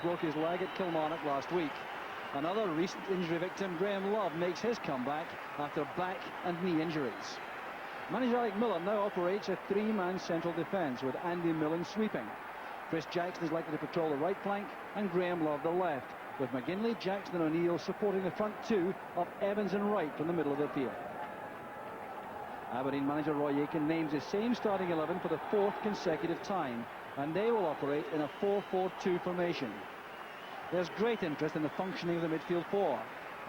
broke his leg at Kilmarnock last week. Another recent injury victim, Graham Love, makes his comeback after back and knee injuries. Manager Alec Miller now operates a three-man central defence with Andy Millen sweeping. Chris Jackson is likely to patrol the right flank and Graham Love the left, with McGinley, Jackson and O'Neill supporting the front two of Evans and Wright from the middle of the field. Aberdeen manager Roy Aitken names the same starting 11 for the fourth consecutive time, and they will operate in a 4-4-2 formation. There's great interest in the functioning of the midfield four.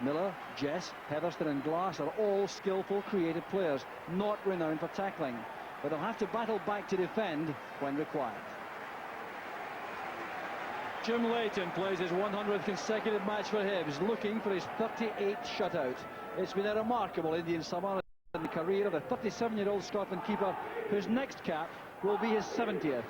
Miller, Jess, Heatherstone and Glass are all skillful, creative players, not renowned for tackling, but they'll have to battle back to defend when required. Jim Leighton plays his 100th consecutive match for Hibs, looking for his 38th shutout. It's been a remarkable Indian summer in the career of the 37-year-old Scotland keeper, whose next cap will be his 70th.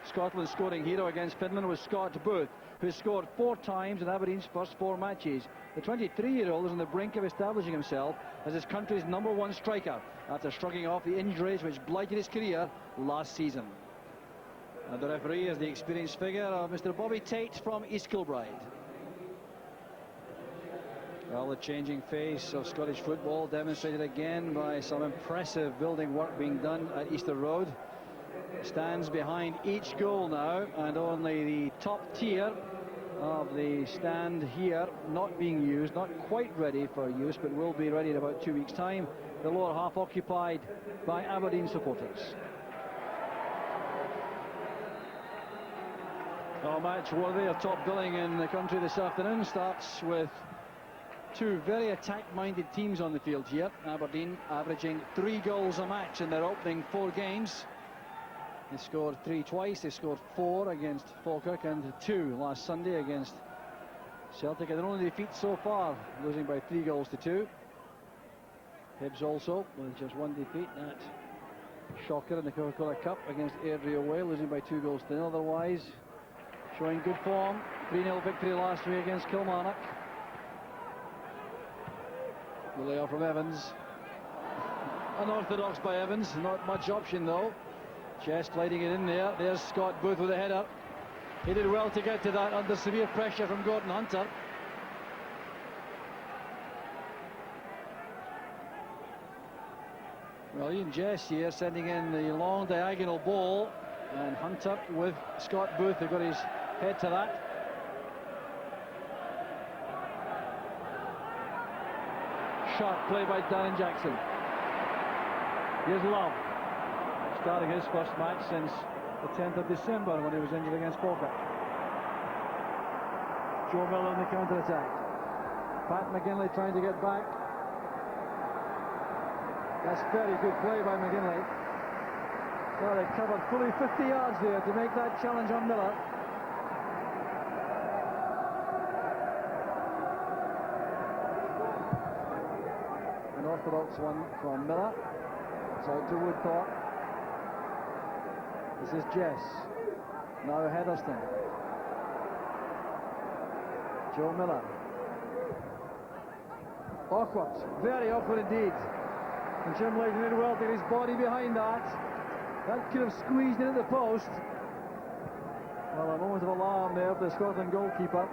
Scotland's scoring hero against Finland was Scott Booth, who scored 4 times in Aberdeen's first 4 matches. The 23-year-old is on the brink of establishing himself as his country's #1 striker after shrugging off the injuries which blighted his career last season. And the referee is the experienced figure of Mr. Bobby Tate from East Kilbride. Well, the changing face of Scottish football demonstrated again by some impressive building work being done at Easter Road. Stands behind each goal now, and only the top tier of the stand here not being used, not quite ready for use, but will be ready in about 2 weeks' time. The lower half occupied by Aberdeen supporters. A match worthy of top billing in the country this afternoon starts with 2 very attack-minded teams on the field here. Aberdeen averaging 3 goals a match in their opening 4 games. They scored 3 twice. They scored 4 against Falkirk and 2 last Sunday against Celtic, and their only defeat so far, losing by 3 goals to 2. Hibs also with just 1 defeat, that shocker in the Coca-Cola Cup against Airdrie away, losing by 2 goals to 0. Otherwise showing good form. 3-0 victory last week against Kilmarnock. The layoff from Evans, unorthodox by Evans, not much option though. Chest sliding it in there. There's Scott Booth with a header. He did well to get to that under severe pressure from Gordon Hunter. Well, Ian Jess here sending in the long diagonal ball, and Hunter with Scott Booth, who got his head to that. Sharp play by Darren Jackson. Here's Love, starting his first match since the 10th of December when he was injured against Falkirk. Joe Miller in the counter-attack. Pat McGinley trying to get back. That's very good play by McGinley. Well, they covered fully 50 yards there to make that challenge on Miller. An orthodox one from Miller. It's all to Woodthorpe. This is Jess. Now Heatherstone. Joe Miller. Awkward. Very awkward indeed. And Jim Leighton did well to get his body behind that. That could have squeezed in at the post. Well, a moment of alarm there for the Scotland goalkeeper.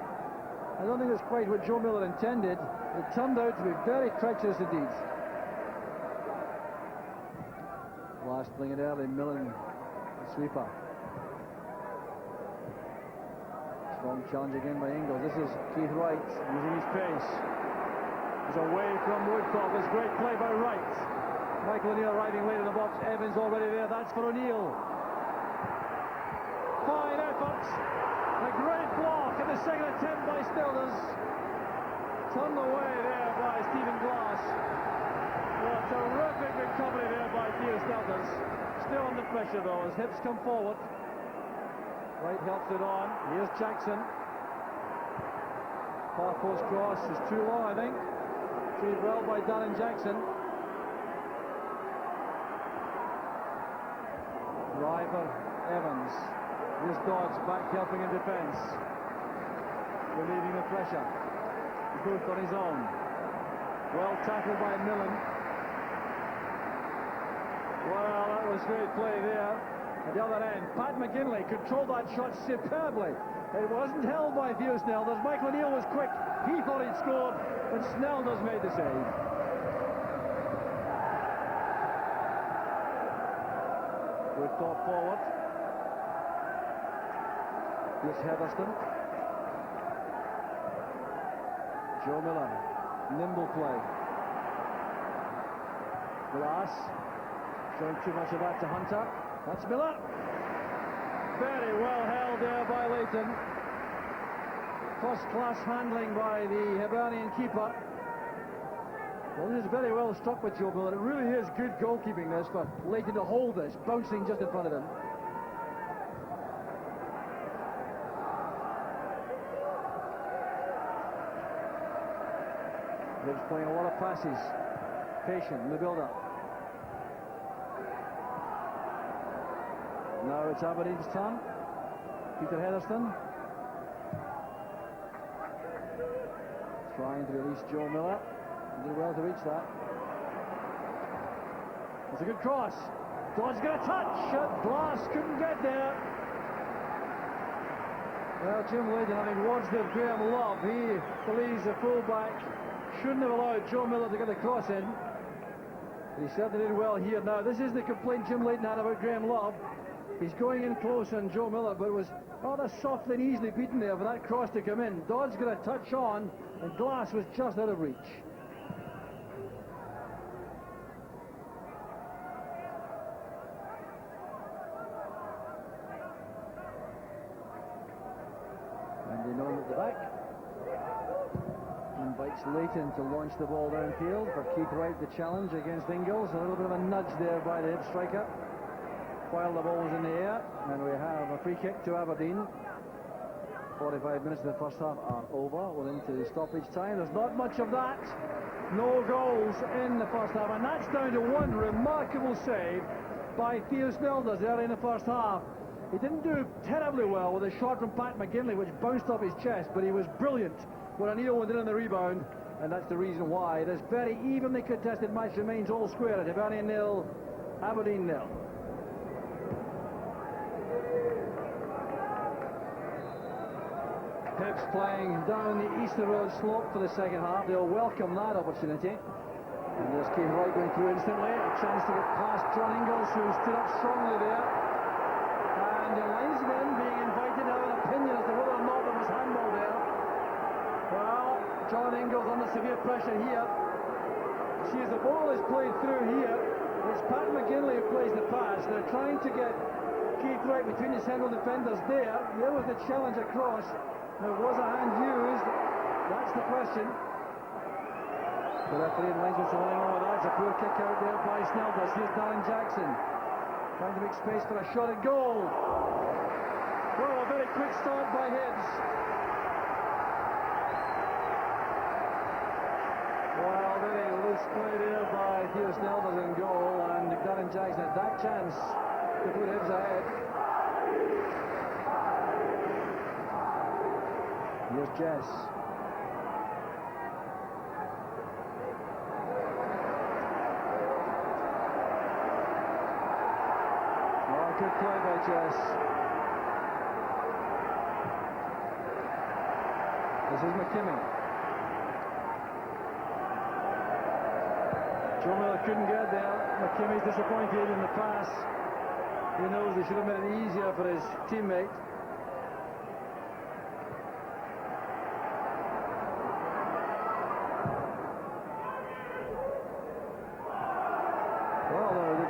I don't think that's quite what Joe Miller intended. It turned out to be very treacherous indeed. Last playing it early, Millen, the sweeper. Strong challenge again by Ingles. This is Keith Wright using his pace. He's away from Woodthorpe. It's great play by Wright. Michael O'Neill arriving late in the box. Evans already there. That's for O'Neill. Fine effort. A great block in the second attempt by Stilders. Turned away there by Stephen Glass. Well, terrific recovery there by Theo Stilders. Still under pressure though as Hibs come forward. Wright helps it on. Here's Jackson. Far post cross is too long, I think. Treated well by Darren Jackson. Driver Evans. Here's Dodds back helping in defence. Relieving the pressure. Booth on his own. Well tackled by Millen. Well, that was great play there. At the other end, Pat McGinley controlled that shot superbly. It wasn't held by Theo Snelders. Michael O'Neill was quick. He thought he'd scored, but Snelders made the save. Good thought forward. Here's Hetherston. Joe Miller. Nimble play. Glass. Showing too much of that to Hunter. That's Miller. Very well held there by Leighton. First-class handling by the Hibernian keeper. Well, this is very well struck with Joe Miller. It really is good goalkeeping, this, for Leighton to hold this, bouncing just in front of him. He's playing a lot of passes. Patient in the build-up. Now it's Aberdeen's turn. Peter Hetherston. Trying to release Joe Miller. Did well to reach that. It's a good cross. Dodds got a touch. Glass couldn't get there. Well, Jim Leighton having watched of Graham Love, he believes the fullback shouldn't have allowed Joe Miller to get the cross in. He certainly did well here. Now, this is the complaint Jim Leighton had about Graham Love. He's going in close on Joe Miller, but it was rather softly and easily beaten there for that cross to come in. Dodds got a touch on, and Glass was just out of reach. And they know him at the back. Invites Leighton to launch the ball downfield for Keith Wright, the challenge against Ingles. A little bit of a nudge there by the hip striker while the ball was in the air, and we have a free kick to Aberdeen. 45 minutes of the first half are over. We're into the stoppage time. There's not much of that. No goals in the first half, and that's down to one remarkable save by Theo Snelders early in the first half. He didn't do terribly well with a shot from Pat McGinley, which bounced off his chest, but he was brilliant when O'Neill went in on the rebound, and that's the reason why this very evenly contested match remains all square at Hibernian 0, Aberdeen 0. Hibs playing down the Easter Road slope for the second half. They'll welcome that opportunity. And there's Keith Wright going through instantly. A chance to get past John Ingles, who stood up strongly there. And the linesmen being invited to have an opinion as to whether or not there was handball there. Well, John Ingles under severe pressure here. See, as the ball is played through here, it's Pat McGinley who plays the pass. They're trying to get Keith Wright between the central defenders there. There was the challenge across. There was a hand used. That's the question. The referee and linesman are running on with that. It's a poor kick out there by Snelders. Here's Darren Jackson trying to make space for a shot at goal. Well, a very quick start by Hibs. Well, very loose play there by Theo Snelders in goal, and Darren Jackson had that chance to put Hibs ahead. Here's Jess. Oh, good play by Jess. This is McKimmie. Joe Miller couldn't get there. McKimmie's disappointed in the pass. He knows he should have made it easier for his teammate.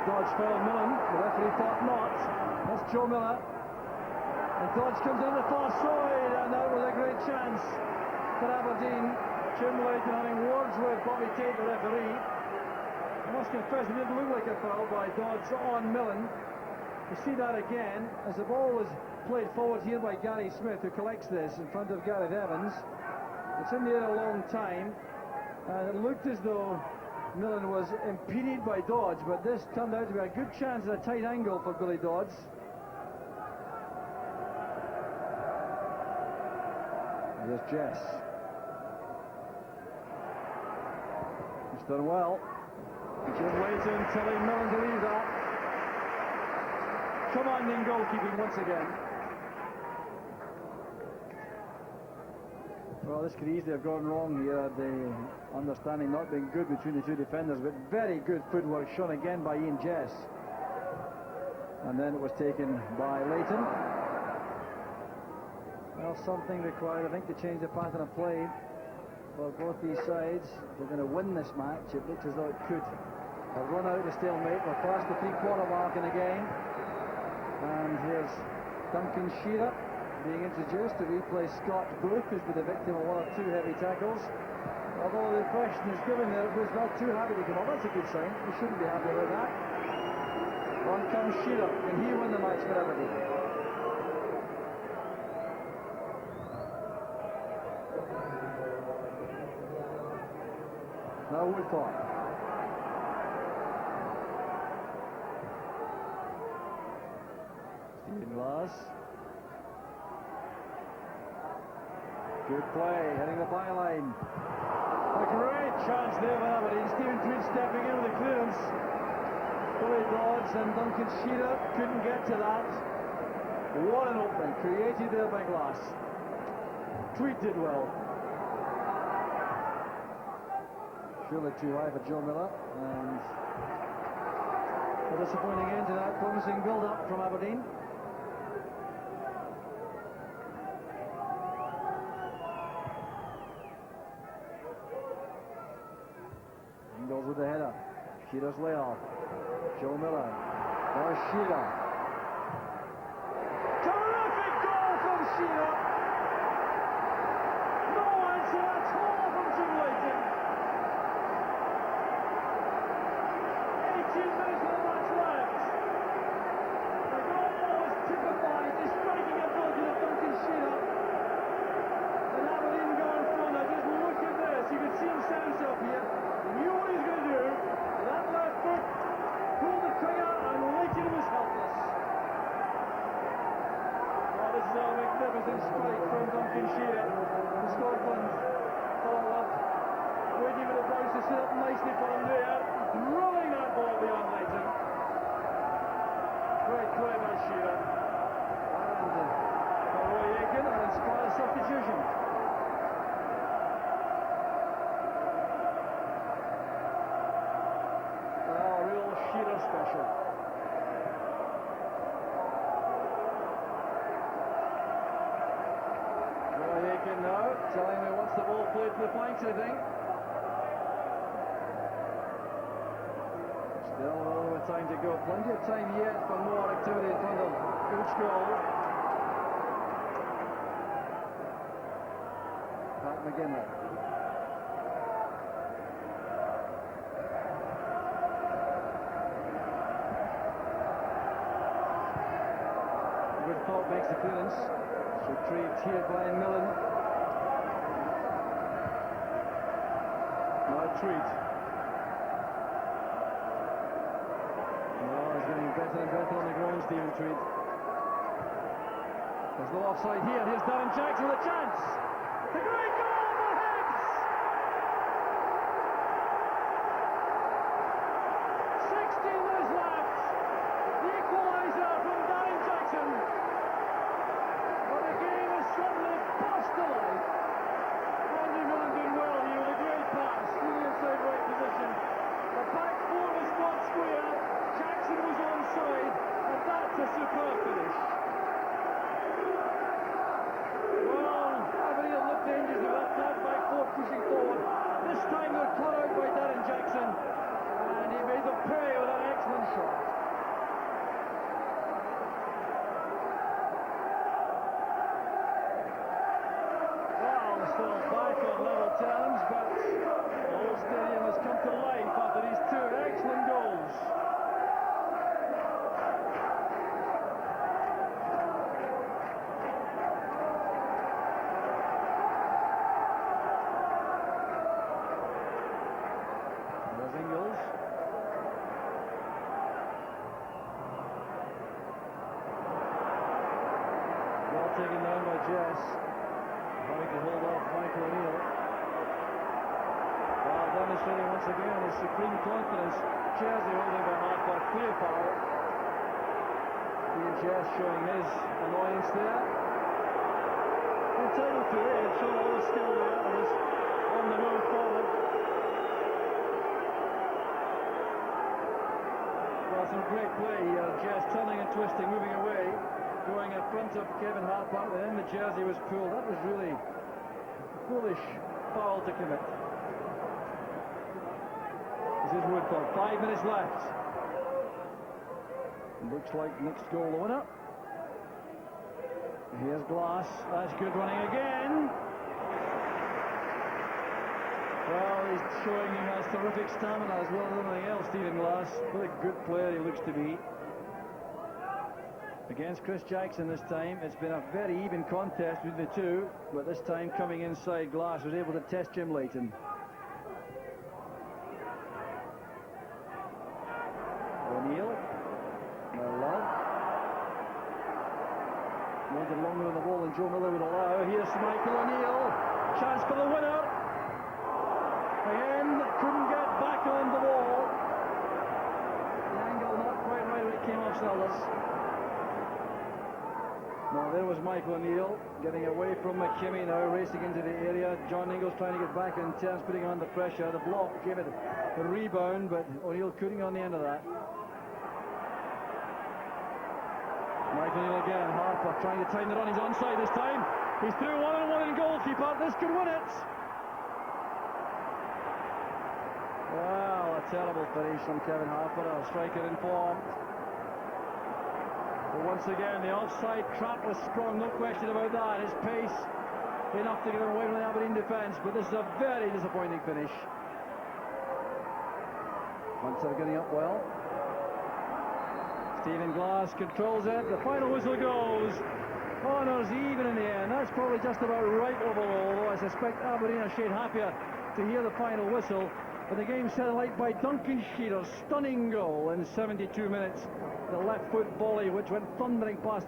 Dodge fouled Millen. The referee thought not. That's Joe Miller. And Dodge comes in the far side, and that was a great chance for Aberdeen. Jim Leighton having words with Bobby Tate, the referee. I must confess, it didn't look like a foul by Dodge on Millen. You see that again as the ball was played forward here by Gary Smith, who collects this in front of Gareth Evans. It's in the air a long time, and it looked as though Millen was impeded by Dodge, but this turned out to be a good chance at a tight angle for Billy Dodds. Here's Jess. He's done well. Jim Leighton telling Millen to leave that. commanding goalkeeping once again. Well, this could easily have gone wrong here. The understanding not being good between the two defenders, but very good footwork shown again by Ian Jess. And then it was taken by Leighton. Well, something required, I think, to change the pattern of play for both these sides. They're going to win this match. It looks as though it could have run out of stalemate. We're past the three-quarter mark in the game. And here's Duncan Shearer being introduced to replace Scott Booth, who's been the victim of one or two heavy tackles. Although the impression is given that it was not too happy to come on. That's a good sign. We shouldn't be happy about that. On comes Shearer. Can he win the match for Aberdeen? Now Woodthorpe. Stephen Glass. Good play, hitting the byline. A great chance there for Aberdeen. Stephen Tweed stepping in with the clearance. Billy Dodds and Duncan Shearer couldn't get to that. What an opening created there by Glass. Tweed did well. Surely too high for Joe Miller, and a disappointing end to that promising build-up from Aberdeen. Ingles with the header. Shearer's layoff. Joe Miller. There's Shearer. Terrific goal from Shearer. No answer at all from Jim Leighton. 18 minutes of the match left. The goal was typified the striking ability of Duncan Shearer. And Aberdeen going for now. Just look at this. You can see him set himself here. He knew what he was going to do. That left foot pulled the trigger and Leighton was helpless. Oh, this is a magnificent strike from Duncan Shearer. The Scotland forward. Waiting for the bounce to set up nicely for him there. Rolling that ball beyond Leighton. Great play by Shearer. And Roy Aiken and inspired substitution. Oh, real Shearer special. Roy Aiken now telling me what's the ball played to the flanks, I think. Still a little bit of time to go. Plenty of time yet for more activity in front of each goal. Pat McGinley. Woodthorpe makes the clearance. Retrieved here by Millen. Now Tweed. Better and better on the ground, Stephen Tweed. There's no offside here. Here's Darren Jackson with a chance. The great goal for Hibs! 16 minutes left. The equaliser from Darren Jackson. But the game is suddenly burst to life. Andy Millen doing well here with a great pass to the inside right position. The back four was spot square. Jackson was onside, and that's a superb finish. Well, Aberdeen looked dangerous with that back four pushing forward. This time they're cut out by Darren Jackson, and he made them pay with an excellent shot. Well, still back on level terms, but the whole stadium has come to life after these two excellent goals. Taken down by Jess. Trying to hold off Michael O'Neill. Well, demonstrating once again his supreme confidence. Jersey holding by mark for a clear foul. Ian Jess showing his annoyance there. Entitled to it, it's showing all the skill there. It was on the move forward. Well, some great play here. Jess turning and twisting, moving away, going in front of Kevin Harper, and then the jersey was pulled. That was really a foolish foul to commit. This is Woodford, 5 minutes left. Looks like next goal the winner. Here's Glass, that's good running again. Well, he's showing he has terrific stamina as well as anything else, Stephen Glass. What a good player he looks to be. Against Chris Jackson this time, it's been a very even contest between the two, but this time coming inside, Glass was able to test Jim Leighton. O'Neill, no love. Wanted longer than the ball than Joe Miller would allow. Here's Michael O'Neill, chance for the winner. Again, couldn't get back on the ball. The angle not quite right when it came off Sellers. Now there was Michael O'Neill getting away from McKimmie now, racing into the area. John Ingles trying to get back in terms, putting him under pressure. The block gave it a rebound, but O'Neill couldn't on the end of that. Michael O'Neill again, Harper trying to tighten it on. He's onside this time. He's through one-on-one in goalkeeper. This could win it. Well, a terrible finish from Kevin Harper, a striker informed. But once again, the offside trap was strong, no question about that. His pace enough to get him away from the Aberdeen defence, but this is a very disappointing finish. Munster getting up well. Stephen Glass controls it. The final whistle goes. Honours even in the end. That's probably just about right overall, although I suspect Aberdeen are shade happier to hear the final whistle. But the game set alight by Duncan Shearer's stunning goal in 72 minutes. The left foot volley which went thundering past